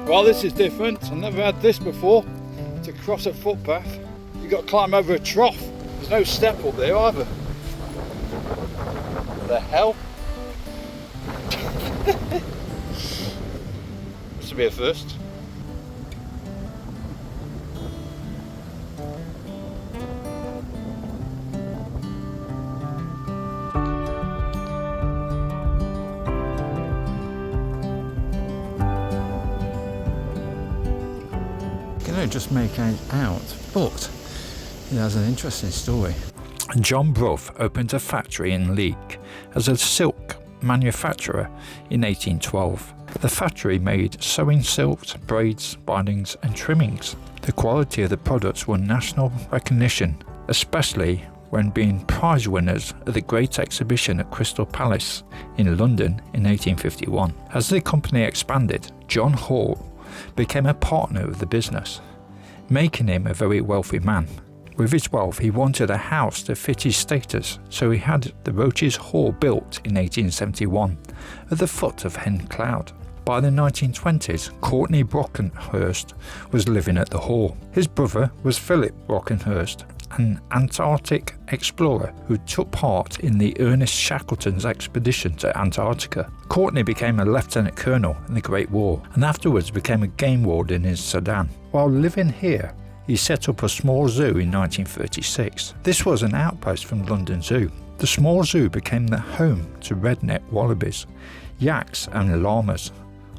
Well, this is different. I've never had this before. To cross a footpath, you've got to climb over a trough. There's no step up there either. What the hell? This will be a first. I just make it out, but it has an interesting story. John Brough opened a factory in Leek as a silk manufacturer in 1812. The factory made sewing silks, braids, bindings and trimmings. The quality of the products won national recognition, especially when being prize winners at the Great Exhibition at Crystal Palace in London in 1851. As the company expanded, John Hall became a partner of the business, making him a very wealthy man. With his wealth, he wanted a house to fit his status, so he had the Roaches Hall built in 1871 at the foot of Hen Cloud. By the 1920s, Courtney Brockenhurst was living at the hall. His brother was Philip Brockenhurst, an Antarctic explorer who took part in the Ernest Shackleton's expedition to Antarctica. Courtney became a lieutenant colonel in the Great War and afterwards became a game warden in Sudan. While living here, he set up a small zoo in 1936. This was an outpost from London Zoo. The small zoo became the home to red-necked wallabies, yaks and llamas.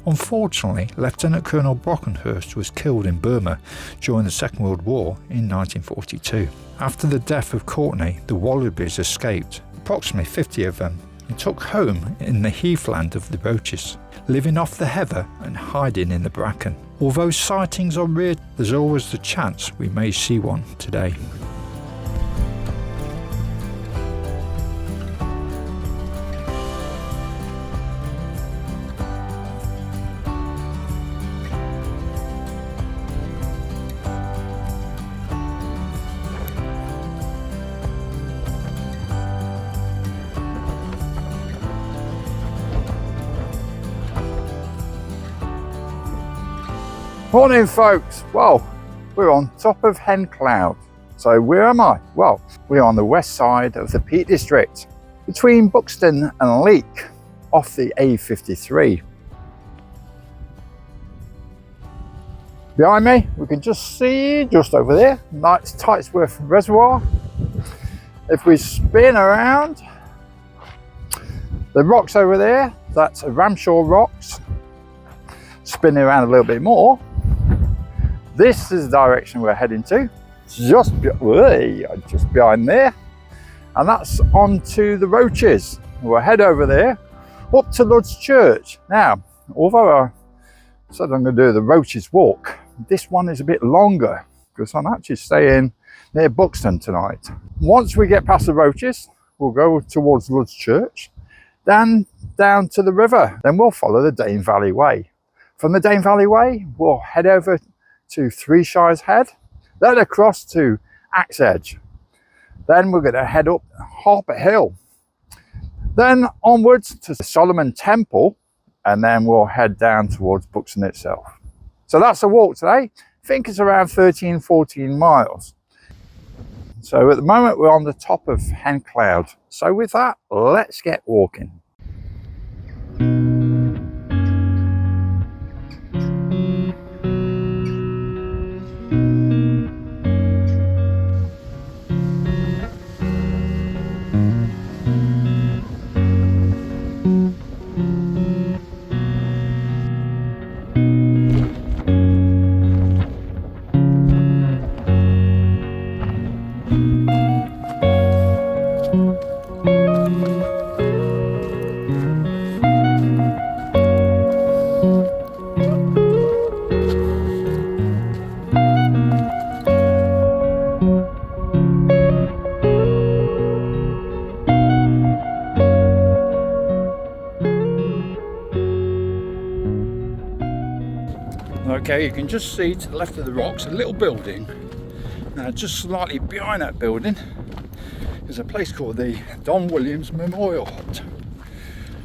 Unfortunately, Lieutenant Colonel Brockenhurst was killed in Burma during the Second World War in 1942. After the death of Courtney, the wallabies escaped, approximately 50 of them, and took home in the heathland of the Roaches, living off the heather and hiding in the bracken. Although sightings are rare, there's always the chance we may see one today. Morning folks, well we're on top of Hen Cloud. So where am I? Well, we're on the west side of the Peak District between Buxton and Leek off the A53. Behind me we can just see just over there Knight's Tightsworth Reservoir. If we spin around the rocks over there, that's Ramshaw Rocks. Spinning around a little bit more, this is the direction we're heading to, just behind there, and that's onto the Roaches. We'll head over there up to Luds Church. Now, although I said I'm going to do the Roaches walk, this one is a bit longer because I'm actually staying near Buxton tonight. Once we get past the Roaches, we'll go towards Luds Church, then down to the river, then we'll follow the Dane Valley Way. From the Dane Valley Way, we'll head over to Shires Head, then across to Axe Edge. Then we're going to head up Harpur Hill, then onwards to the Solomon Temple, and then we'll head down towards Buxton itself. So that's the walk today. I think it's around 13-14 miles. So at the moment we're on the top of Hen Cloud. So with that, let's get walking. Okay, you can just see to the left of the rocks a little building. Now just slightly behind that building is a place called the Whillans Memorial Hut,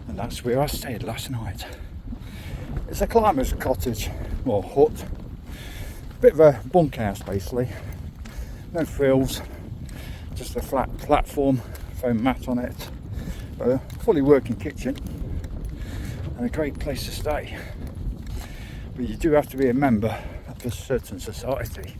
and that's where I stayed last night. It's a climber's cottage, or hut. Bit of a bunkhouse basically. No frills, just a flat platform, foam mat on it. But a fully working kitchen and a great place to stay. But you do have to be a member of a certain society.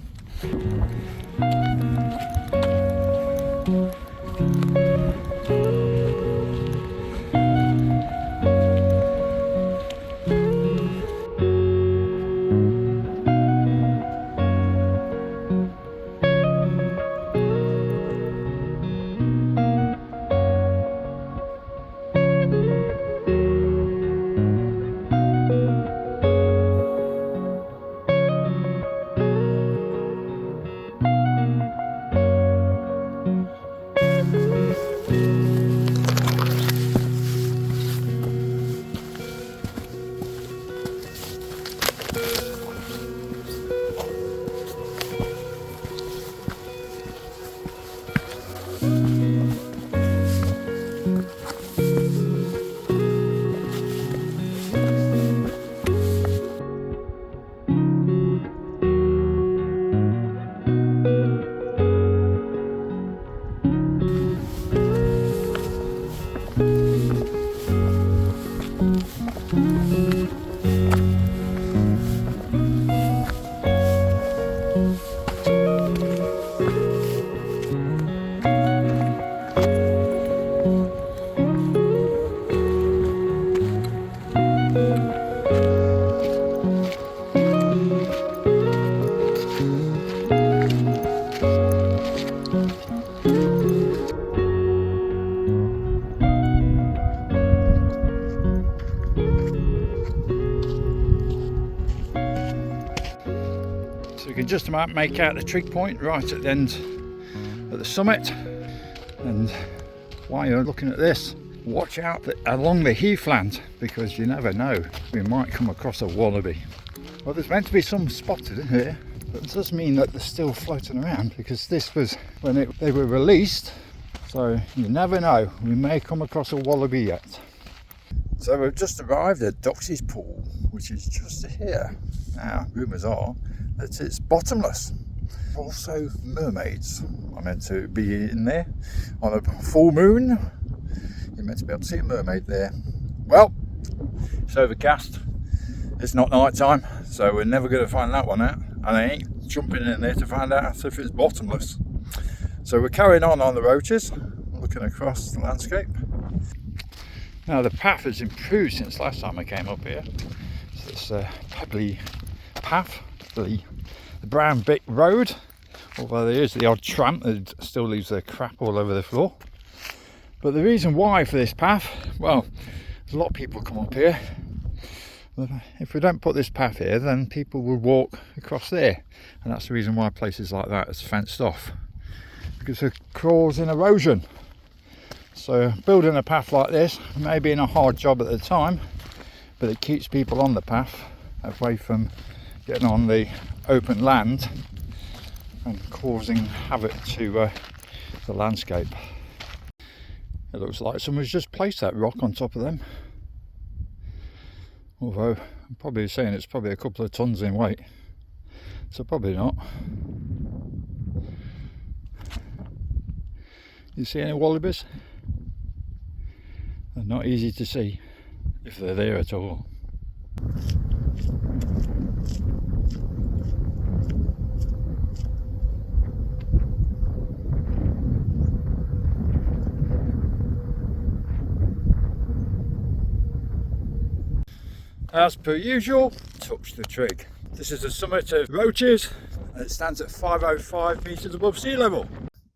You can just about make out the trig point right at the end at the summit. And while you're looking at this, watch out along the heathland, because you never know, we might come across a wallaby. Well, there's meant to be some spotted in here, but it does mean that they're still floating around, because this was when they were released, so you never know, we may come across a wallaby yet. So we've just arrived at Doxey's Pool, which is just here. Now, rumours are that it's bottomless. Also, mermaids are meant to be in there on a full moon. You're meant to be able to see a mermaid there. Well, it's overcast. It's not night time, so we're never going to find that one out. And I ain't jumping in there to find out if it's bottomless. So we're carrying on the Roaches, looking across the landscape. Now the path has improved since last time I came up here. So it's a pebbly path, the brown brick road, although there is the odd tramp that still leaves their crap all over the floor. But the reason why for this path, well, there's a lot of people come up here. But if we don't put this path here, then people will walk across there, and that's the reason why places like that is fenced off, because of causing erosion. So building a path like this may be a hard job at the time, but it keeps people on the path away from getting on the open land and causing havoc to the landscape. It looks like someone's just placed that rock on top of them, although I'm probably saying it's probably a couple of tons in weight, so probably not. You see any wallabies? They're not easy to see if they're there at all. As per usual, touch the trig. This is the summit of Roaches, and it stands at 505 metres above sea level.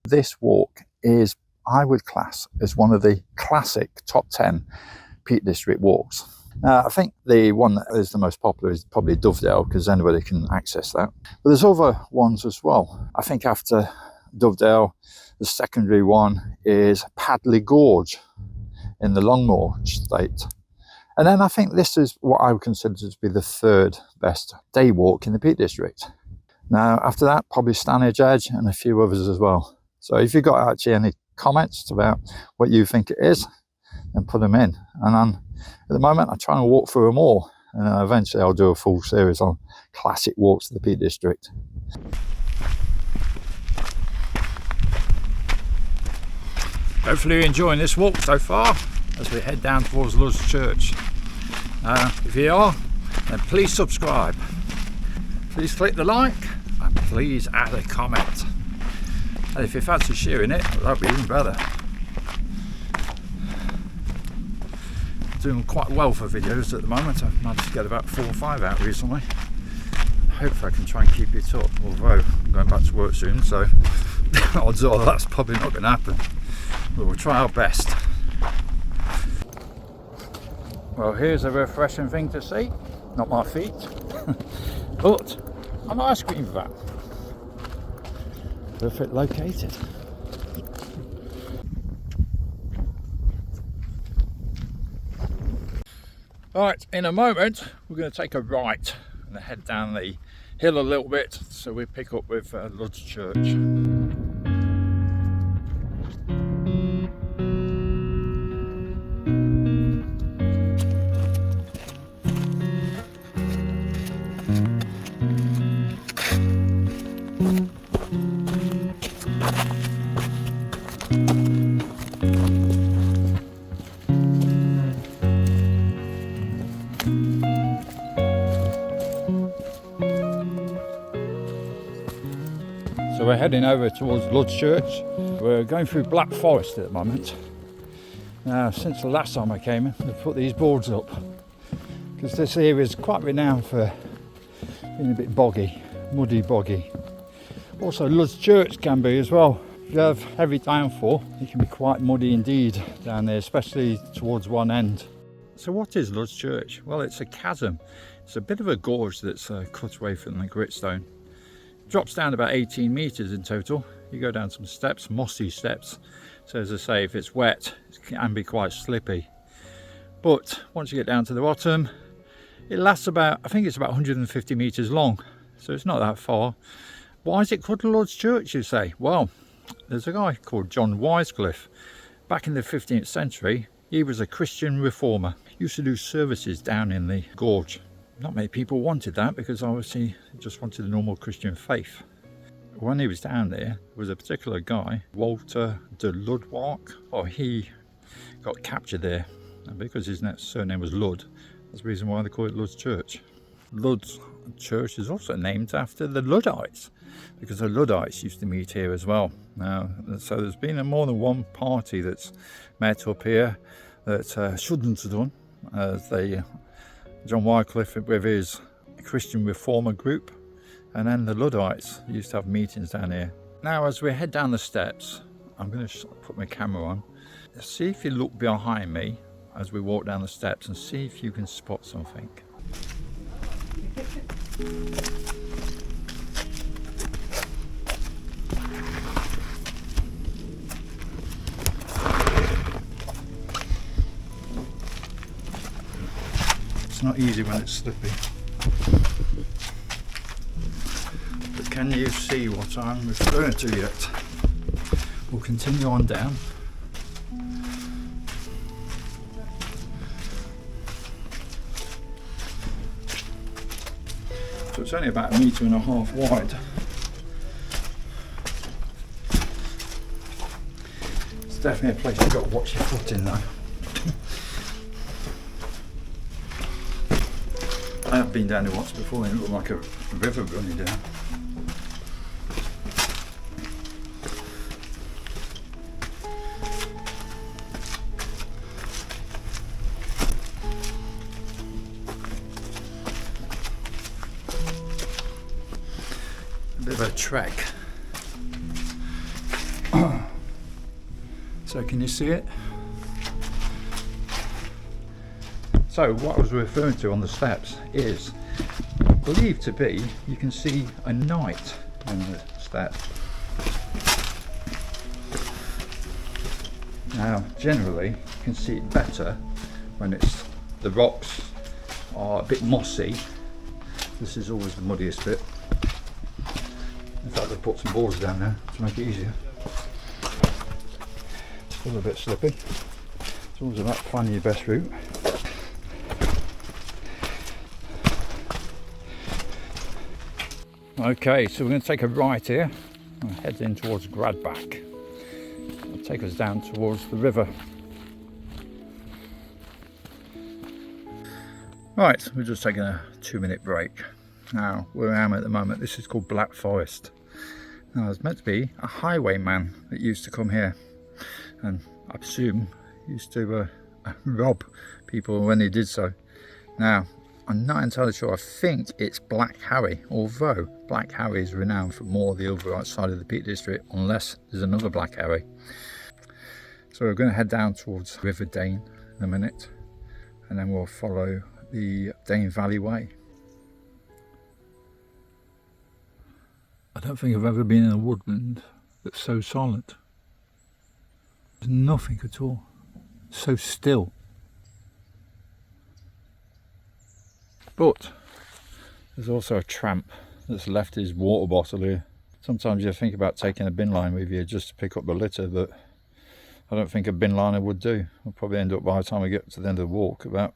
This walk is, I would class, as one of the classic top 10 Peak District walks. I think the one that is the most popular is probably Dovedale, because anybody can access that. But there's other ones as well. I think after Dovedale, the secondary one is Padley Gorge in the Longmoor State. And then I think this is what I would consider to be the third best day walk in the Peak District. Now, after that, probably Stanage Edge and a few others as well. So if you've got actually any comments about what you think it is, then put them in. And at the moment, I'm trying to walk through them all and eventually I'll do a full series on classic walks to the Peak District. Hopefully you're enjoying this walk so far as we head down towards Luds Church. If you are, then please subscribe, please click the like, and please add a comment. And if you fancy sharing it, that'd be even better. I'm doing quite well for videos at the moment. I've managed to get about 4 or 5 out recently. Hopefully I can try and keep it up, although I'm going back to work soon, so odds are that's probably not going to happen. But we'll try our best. Well, here's a refreshing thing to see. Not my feet, but an ice cream van. Perfect located. Right, in a moment we're going to take a right and head down the hill a little bit, so we pick up with Luds Church. So we're heading over towards Luds Church. We're going through Black Forest at the moment. Now, since the last time I came in, they've put these boards up because this area is quite renowned for being a bit boggy, muddy boggy. Also, Luds Church can be as well. If you have heavy downfall, it can be quite muddy indeed down there, especially towards one end. So what is Luds Church? Well, it's a chasm. It's a bit of a gorge that's cut away from the gritstone. Drops down about 18 metres in total. You go down some steps, mossy steps. So as I say, if it's wet, it can be quite slippy. But once you get down to the bottom, it lasts about, I think it's about 150 metres long. So it's not that far. Why is it called Luds Church, you say? Well, there's a guy called John Wycliffe. Back in the 15th century, he was a Christian reformer. He used to do services down in the gorge. Not many people wanted that because obviously they just wanted the normal Christian faith. When he was down there was a particular guy, Walter de Ludwark. He got captured there, and because his surname was Lud, that's the reason why they call it Luds Church. Luds Church is also named after the Luddites, because the Luddites used to meet here as well. Now, so there's been more than one party that's met up here that shouldn't have done, as John Wycliffe with his Christian reformer group, and then the Luddites used to have meetings down here. Now, as we head down the steps, I'm going to put my camera on. See if you look behind me as we walk down the steps and see if you can spot something. It's not easy when it's slippy. But can you see what I'm referring to yet? We'll continue on down. So it's only about 1.5 meters wide. It's definitely a place you've got to watch your foot in though. I have been down there once before and it looked like a river running down. A bit of a trek. So can you see it? So what I was referring to on the steps is believed to be, you can see a knight on the steps. Now generally you can see it better when the rocks are a bit mossy. This is always the muddiest bit. In fact, I've put some boards down there to make it easier. Still a bit slippy. It's always about finding your best route. Okay, so we're going to take a right here and head in towards Gradbach. It'll take us down towards the river. Right, we're just taking a 2-minute break. Now, where I am at the moment, this is called Black Forest. Now, there's meant to be a highwayman that used to come here, and I presume used to rob people when he did so. Now, I'm not entirely sure. I think it's Black Harry, although Black Harry is renowned for more the other side of the Peak District, unless there's another Black Harry. So we're going to head down towards River Dane in a minute, and then we'll follow the Dane Valley Way. I don't think I've ever been in a woodland that's so silent. There's nothing at all. So still. But there's also a tramp that's left his water bottle here. Sometimes you think about taking a bin line with you just to pick up the litter, but I don't think a bin liner would do. I'll probably end up, by the time we get to the end of the walk, about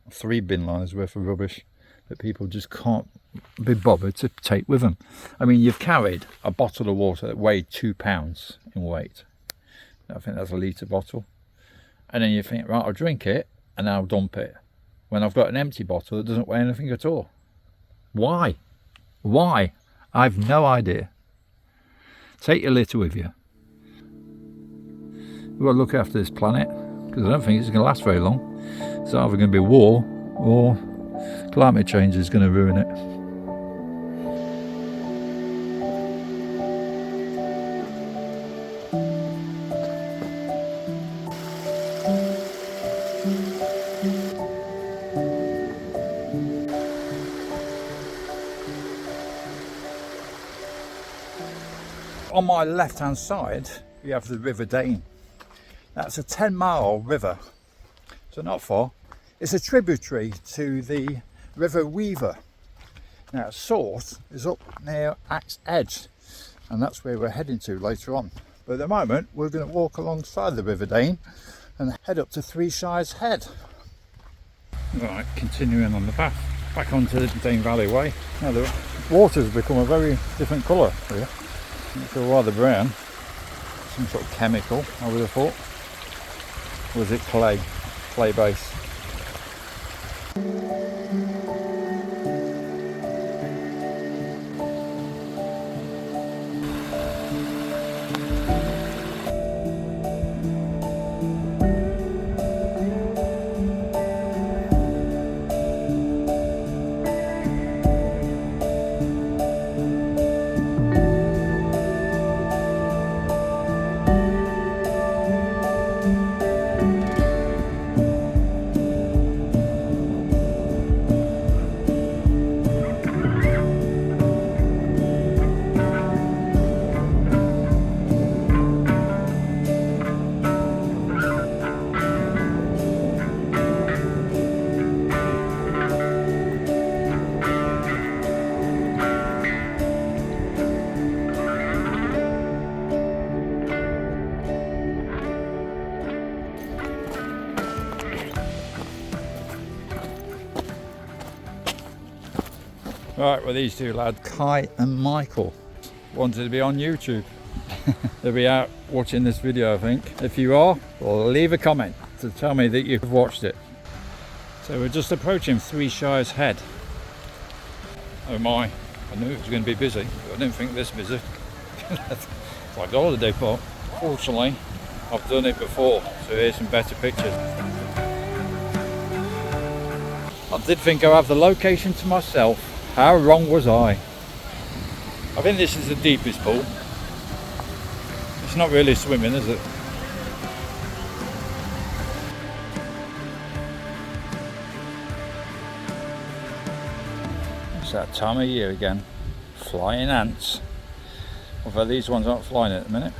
3 bin liners worth of rubbish that people just can't be bothered to take with them. I mean, you've carried a bottle of water that weighed 2 pounds in weight. I think that's a litre bottle. And then you think, right, I'll drink it and I'll dump it. When I've got an empty bottle that doesn't weigh anything at all. Why? Why? I've no idea. Take your litter with you. We've got to look after this planet, because I don't think it's going to last very long. It's either going to be war or climate change is going to ruin it. On my left hand side we have the River Dane. That's a 10-mile river, so not far. It's a tributary to the River Weaver. Now its source is up near Axe Edge, and that's where we're heading to later on. But at the moment we're going to walk alongside the River Dane and head up to Shires Head. Right, continuing on the path back onto the Dane Valley Way. Now the water's become a very different colour here. It's rather brown. Some sort of chemical, I would have thought. Or was it clay? Clay base. Right, well, these two lads, Kai and Michael, wanted to be on YouTube. They'll be out watching this video, I think. If you are, well, leave a comment to tell me that you've watched it. So we're just approaching Shires Head. Oh my, I knew it was going to be busy, but I didn't think this busy. It's like a holiday park. Fortunately, I've done it before, so here's some better pictures. I did think I'd have the location to myself. How wrong was I? I think this is the deepest pool. It's not really swimming, is it? It's that time of year again. Flying ants. Although these ones aren't flying at the minute.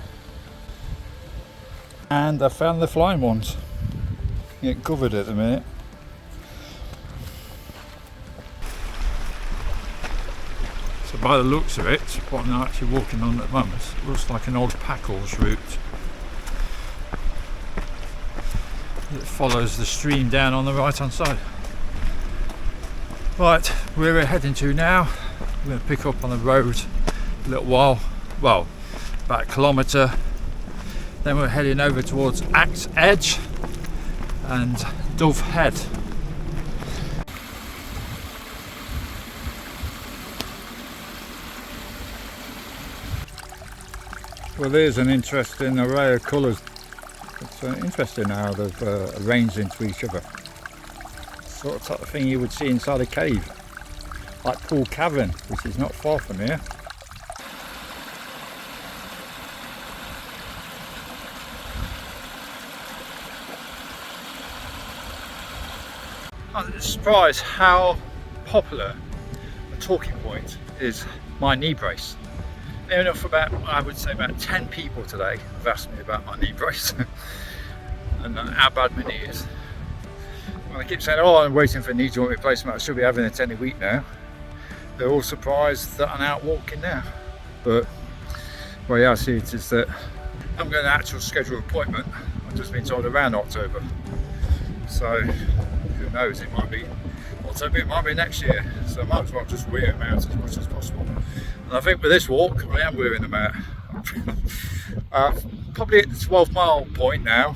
And I found the flying ones. Get covered at the minute. So by the looks of it, what I'm actually walking on at the moment looks like an old pack horse route that follows the stream down on the right hand side. Right, where we're heading to now, we're going to pick up on the road a little while, well, about a kilometre. Then we're heading over towards Axe Edge and Dove Head. Well, there's an interesting array of colours. It's interesting how they've arranged into each other. Sort of type of thing you would see inside a cave, like Pool Cavern, which is not far from here. I'm surprised how popular a talking point is my knee brace. Near enough about, I would say about 10 people today have asked me about my knee brace and how bad my knee is. When I keep saying, oh, I'm waiting for a knee joint replacement, I should be having it any week now, they're all surprised that I'm out walking now. But the way I see it is that I'm going to an actual scheduled appointment. I've just been told around October. So who knows, it might be October, it might be next year. So I might as well just wear them out as much as possible. And I think with this walk, I am wearing them out. Probably at the 12-mile point now,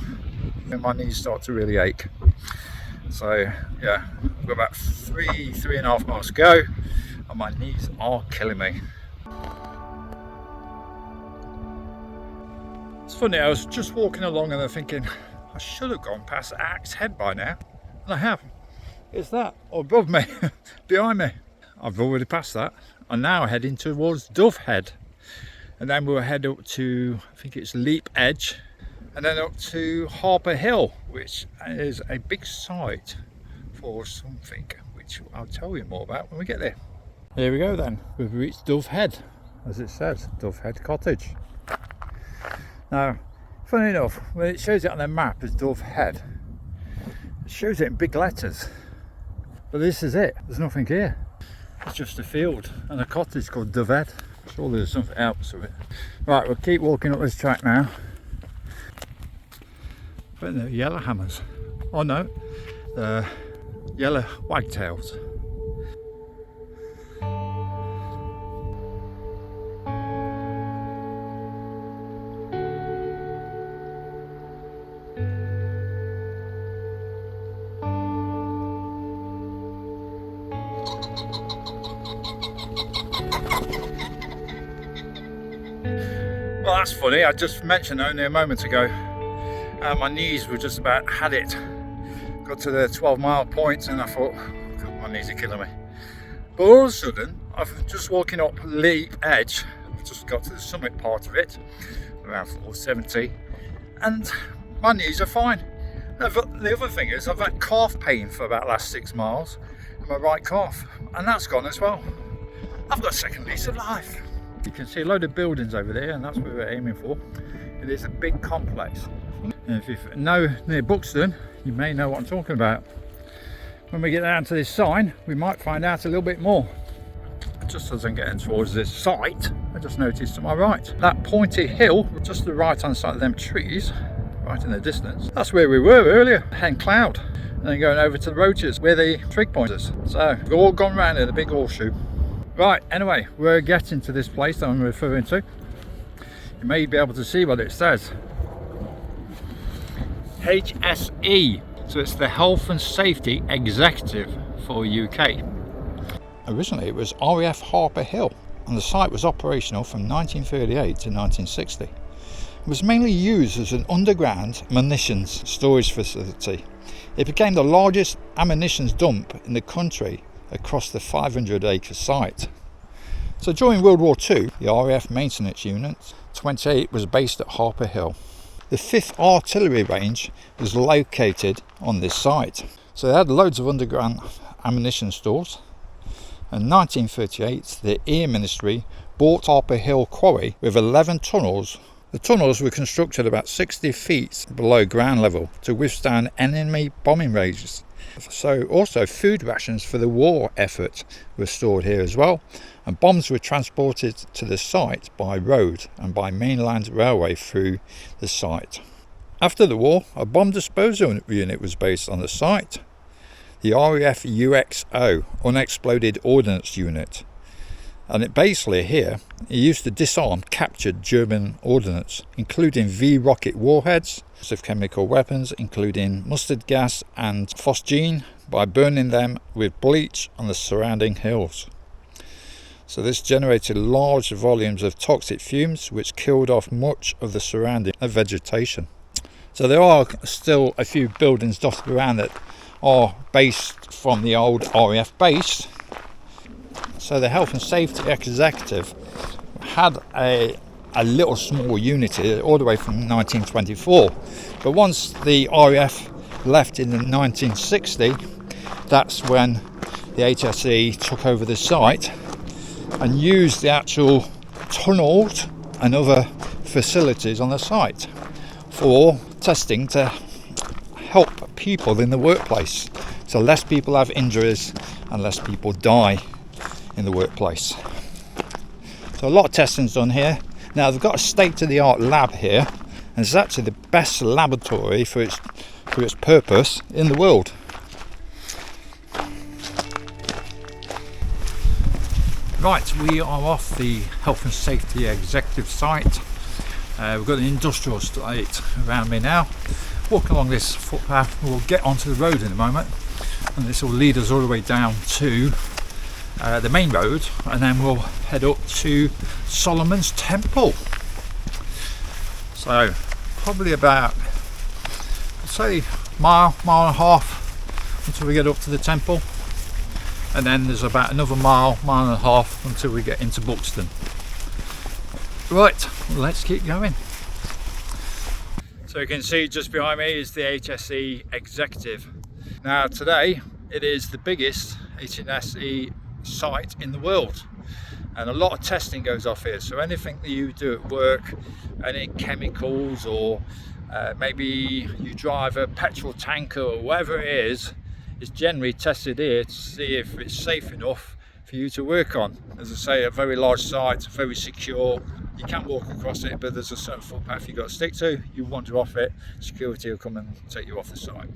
and my knees start to really ache. So yeah, I've got about 3.5 miles to go, and my knees are killing me. It's funny, I was just walking along and I'm thinking, I should have gone past Axe Head by now, and I haven't. It's that above me, behind me. I've already passed that. I'm now heading towards Dove Head, and then we'll head up to, I think it's Leap Edge, and then up to Harpur Hill, which is a big site for something which I'll tell you more about when we get there. Here we go then, we've reached Dove Head, as it says, Dove Head Cottage. Now, funny enough, when it shows it on the map as Dove Head, it shows it in big letters, but this is it, there's nothing here. It's just a field and a cottage called Dove Head. Surely there's something else of it. Right, we'll keep walking up this track now. But they're yellow hammers. Oh no, yellow wagtails. Well, that's funny. I just mentioned only a moment ago my knees were just about had it. Got to the 12-mile point and I thought, God, my knees are killing me. But all of a sudden, I've just walking up Leap Edge. I've just got to the summit part of it, around 470, and my knees are fine. The other thing is I've had calf pain for about the last 6 miles in my right calf, and that's gone as well. I've got a second lease of life. You can see a load of buildings over there, and that's what we're aiming for. It is a big complex. And if you know near Buxton, you may know what I'm talking about. When we get down to this sign, we might find out a little bit more. Just as I'm getting towards this site, I just noticed to my right, that pointy hill, just to the right hand side of them trees, right in the distance, that's where we were earlier, Hen Cloud. And then going over to the Roaches, where the trig pointers. So we've all gone round in a big horseshoe. Right, anyway, we're getting to this place that I'm referring to. You may be able to see what it says. HSE, so it's the Health and Safety Executive for UK. Originally it was RAF Harpur Hill, and the site was operational from 1938 to 1960. It was mainly used as an underground munitions storage facility. It became the largest ammunition dump in the country across the 500-acre site. So during World War II, the RAF Maintenance Unit 28 was based at Harpur Hill. The 5th Artillery Range was located on this site. So they had loads of underground ammunition stores. In 1938, the Air Ministry bought Harpur Hill Quarry with 11 tunnels. The tunnels were constructed about 60 feet below ground level to withstand enemy bombing ranges. So also food rations for the war effort were stored here as well, and bombs were transported to the site by road and by mainland railway through the site. After the war, a bomb disposal unit was based on the site, the RAF UXO, Unexploded Ordnance Unit. And it basically here, it used to disarm captured German ordnance, including V-rocket warheads, of chemical weapons, including mustard gas and phosgene, by burning them with bleach on the surrounding hills. So this generated large volumes of toxic fumes, which killed off much of the surrounding vegetation. So there are still a few buildings dotted around that are based from the old RAF base. So the Health and Safety Executive had a little small unit here all the way from 1924. But once the RAF left in 1960, that's when the HSE took over the site and used the actual tunnels and other facilities on the site for testing to help people in the workplace, so less people have injuries and less people die in the workplace. So a lot of testing's done here. Now they've got a state-of-the-art lab here, and it's actually the best laboratory for its purpose in the world. Right, we are off the Health and Safety Executive site. We've got an industrial estate around me now. Walk along this footpath, we'll get onto the road in a moment, and this will lead us all the way down to the main road, and then we'll head up to Solomon's Temple. So probably about, say, mile and a half until we get up to the temple, and then there's about another mile and a half until we get into Buxton. Right, let's keep going. So you can see just behind me is the HSE Executive. Now today it is the biggest HSE site in the world, and a lot of testing goes off here. So anything that you do at work, any chemicals, or maybe you drive a petrol tanker or whatever it is generally tested here to see if it's safe enough for you to work on. As I say, a very large site, very secure. You can walk across it, but there's a certain footpath you've got to stick to. You wander off it, security will come and take you off the site.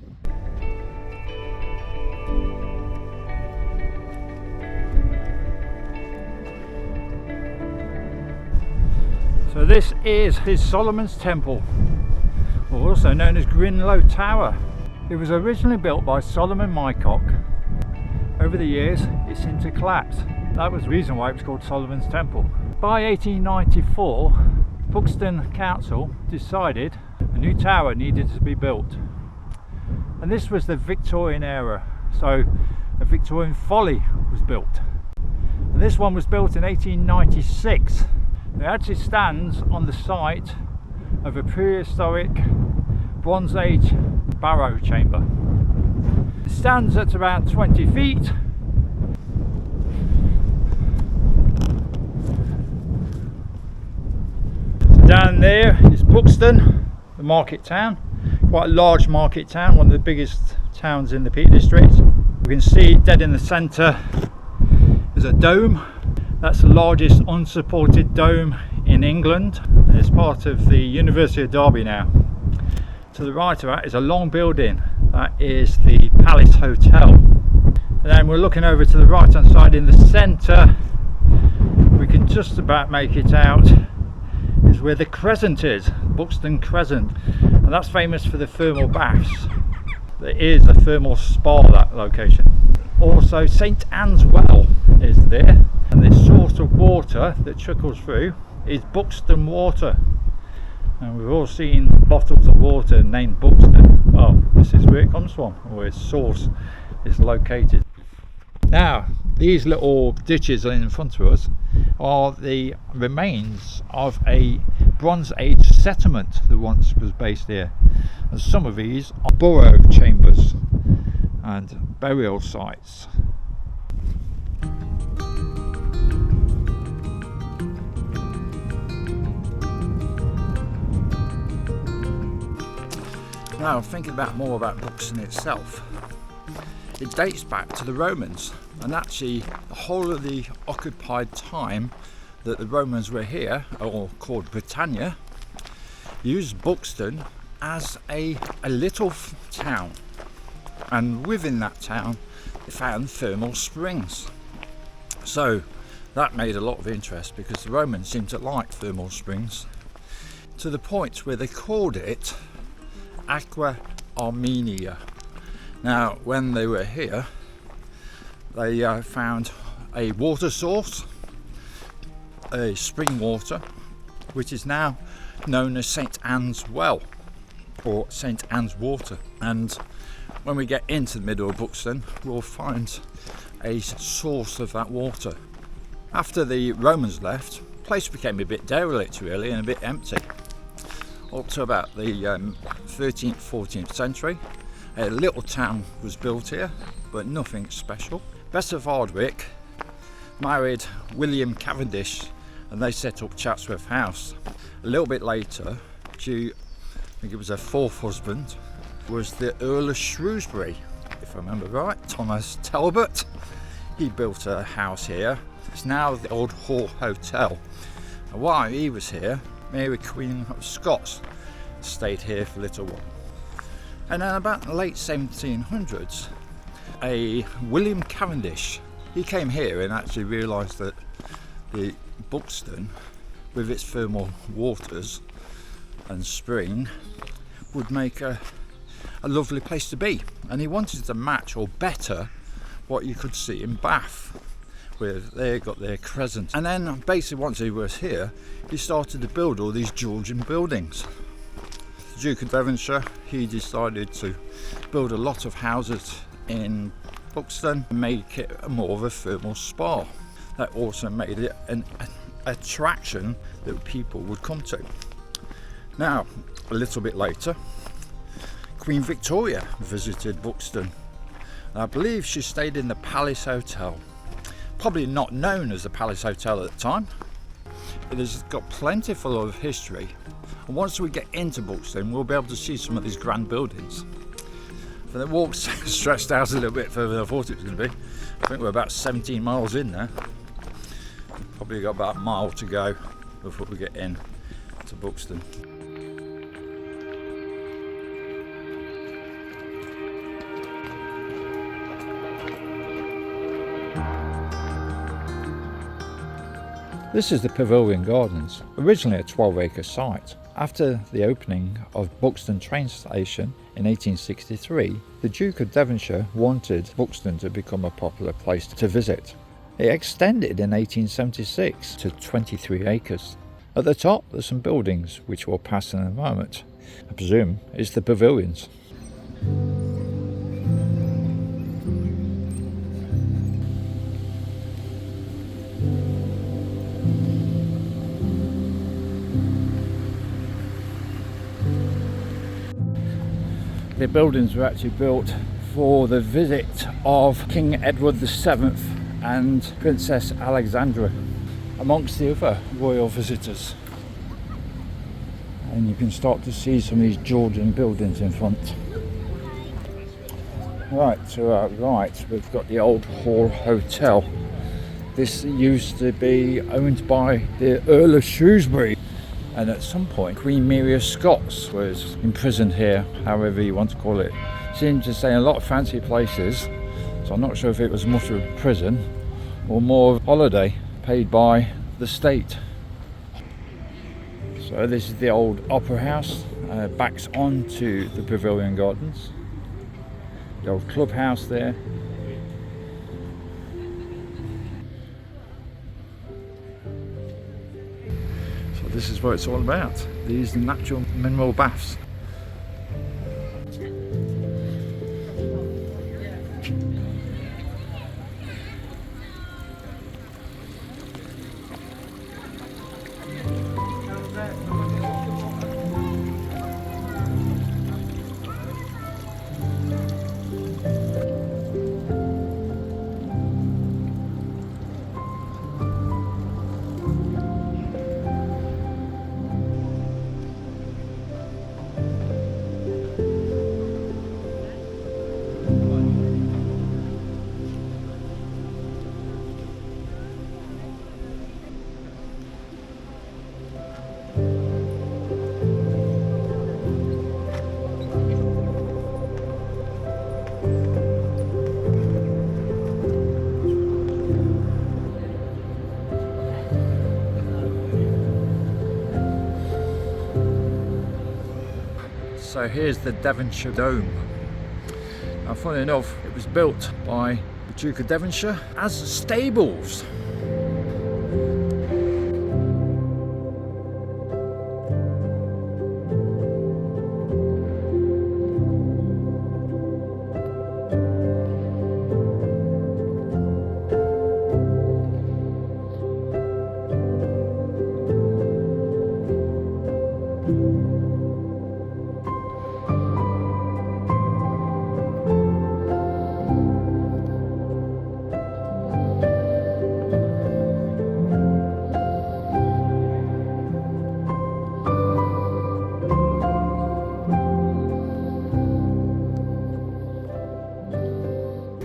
So this is his Solomon's Temple, or also known as Grinlow Tower. It was originally built by Solomon Mycock. Over the years, it seemed to collapse. That was the reason why it was called Solomon's Temple. By 1894, Buxton Council decided a new tower needed to be built. And this was the Victorian era, so a Victorian folly was built. And this one was built in 1896. It actually stands on the site of a prehistoric Bronze Age barrow chamber. It stands at around 20 feet. So down there is Buxton, the market town, quite a large market town, one of the biggest towns in the Peak District. You can see dead in the centre is a dome. That's the largest unsupported dome in England. It's part of the University of Derby now. To the right of that is a long building, that is the Palace Hotel. And then we're looking over to the right hand side in the centre, we can just about make it out, is where the Crescent is, Buxton Crescent, and that's famous for the thermal baths. There is a thermal spa at that location. Also St Anne's Well is there, and the source of water that trickles through is Buxton water. And we've all seen bottles of water named Buxton. Well, this is where it comes from, or where its source is located. Now, these little ditches in front of us are the remains of a Bronze Age settlement that once was based here. And some of these are burrow chambers and burial sites. Now, thinking more about Buxton itself, it dates back to the Romans, and actually the whole of the occupied time that the Romans were here, or called Britannia, used Buxton as a little town, and within that town they found thermal springs. So That made a lot of interest because the Romans seemed to like thermal springs, to the point where they called it Aqua Armenia. Now, when they were here, they found a water source, a spring water, which is now known as St Anne's Well, or St Anne's Water. And when we get into the middle of Buxton, we'll find a source of that water. After the Romans left, the place became a bit derelict really, and a bit empty. Up to about the 13th, 14th century, a little town was built here, but nothing special. Bess of Hardwick married William Cavendish, and they set up Chatsworth House. A little bit later, I think it was her fourth husband, was the Earl of Shrewsbury, if I remember right, Thomas Talbot. He built a house here. It's now the Old Hall Hotel. And while he was here, Mary Queen of Scots stayed here for a little while. And then about the late 1700s, a William Cavendish, he came here and actually realised that the Buxton, with its thermal waters and spring, would make a lovely place to be. And he wanted to match or better what you could see in Bath, where they got their crescent. And then basically once he was here, he started to build all these Georgian buildings. The Duke of Devonshire, he decided to build a lot of houses in Buxton and make it more of a thermal spa. That also made it an attraction that people would come to. Now, a little bit later, Queen Victoria visited Buxton. I believe she stayed in the Palace Hotel. Probably not known as the Palace Hotel at the time. It has got plenty full of history. And once we get into Buxton, we'll be able to see some of these grand buildings. So the walk's stretched out a little bit further than I thought it was going to be. I think we're about 17 miles in there. Probably got about a mile to go before we get in to Buxton. This is the Pavilion Gardens, originally a 12-acre site. After the opening of Buxton train station in 1863, the Duke of Devonshire wanted Buxton to become a popular place to visit. It extended in 1876 to 23 acres. At the top there's some buildings which we'll pass in a moment. I presume it's the pavilions. The buildings were actually built for the visit of King Edward VII and Princess Alexandra, amongst the other royal visitors. And you can start to see some of these Georgian buildings in front. Right, to our right we've got the Old Hall Hotel. This used to be owned by the Earl of Shrewsbury. And at some point, Queen Mary of Scots was imprisoned here, however you want to call it. Seemed to stay in a lot of fancy places, so I'm not sure if it was much of a prison or more of a holiday paid by the state. So this is the old Opera House, backs onto the Pavilion Gardens. The old clubhouse there. This is what it's all about, these natural mineral baths. So here's the Devonshire Dome. Now funny enough, it was built by the Duke of Devonshire as stables.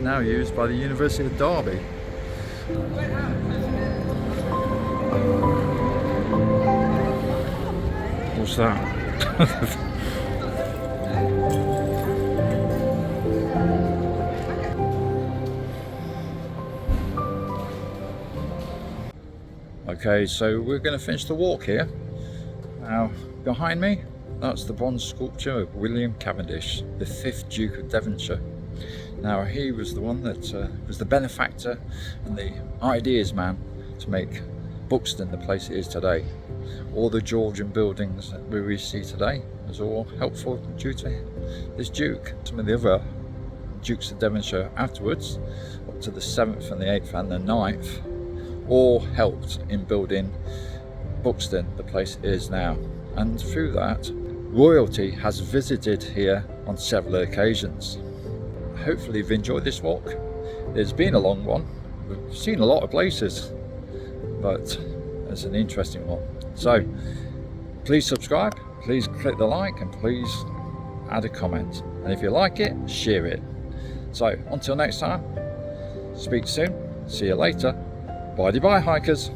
Now used by the University of Derby. What's that? Okay, so we're going to finish the walk here. Now, behind me, that's the bronze sculpture of William Cavendish, the 5th Duke of Devonshire. Now, he was the one that was the benefactor and the ideas man to make Buxton the place it is today. All the Georgian buildings that we see today was all helpful due to this Duke. Some of the other Dukes of Devonshire afterwards, up to the 7th and the 8th and the 9th, all helped in building Buxton the place it is now. And through that, royalty has visited here on several occasions. Hopefully you've enjoyed this walk. It's been a long one. We've seen a lot of places, but it's an interesting one. So please subscribe, please click the like, and please add a comment. And if you like it, share it. So until next time, speak soon, see you later. Bye-bye hikers.